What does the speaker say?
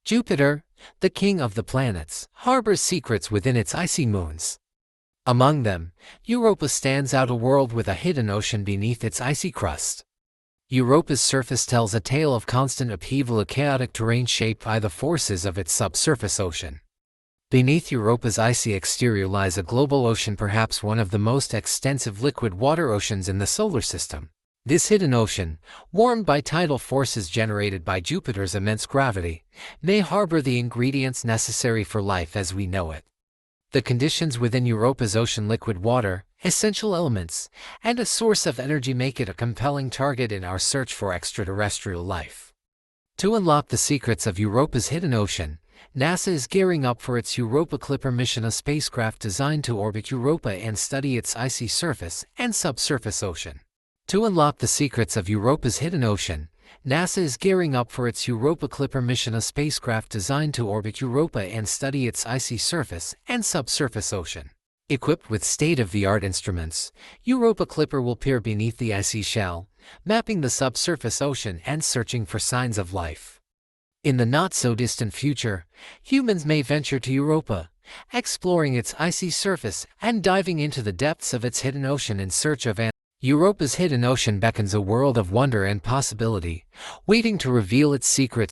Jupiter, the king of the planets, harbors secrets within its icy moons. Among them, Europa stands out, a world with a hidden ocean beneath its icy crust. Europa's surface tells a tale of constant upheaval, a chaotic terrain shaped by the forces of its subsurface ocean. Beneath Europa's icy exterior lies a global ocean, perhaps one of the most extensive liquid water oceans in the solar system. This hidden ocean, warmed by tidal forces generated by Jupiter's immense gravity, may harbor the ingredients necessary for life as we know it. The conditions within Europa's ocean, liquid water, essential elements, and a source of energy, make it a compelling target in our search for extraterrestrial life. To unlock the secrets of Europa's hidden ocean, NASA is gearing up for its Europa Clipper mission, a spacecraft designed to orbit Europa and study its icy surface and subsurface ocean. To unlock the secrets of Europa's hidden ocean, NASA is gearing up for its Europa Clipper mission, a spacecraft designed to orbit Europa and study its icy surface and subsurface ocean. Equipped with state-of-the-art instruments, Europa Clipper will peer beneath the icy shell, mapping the subsurface ocean and searching for signs of life. In the not-so-distant future, humans may venture to Europa, exploring its icy surface and diving into the depths of its hidden ocean in search of answers. Europa's hidden ocean beckons a world of wonder and possibility, waiting to reveal its secrets.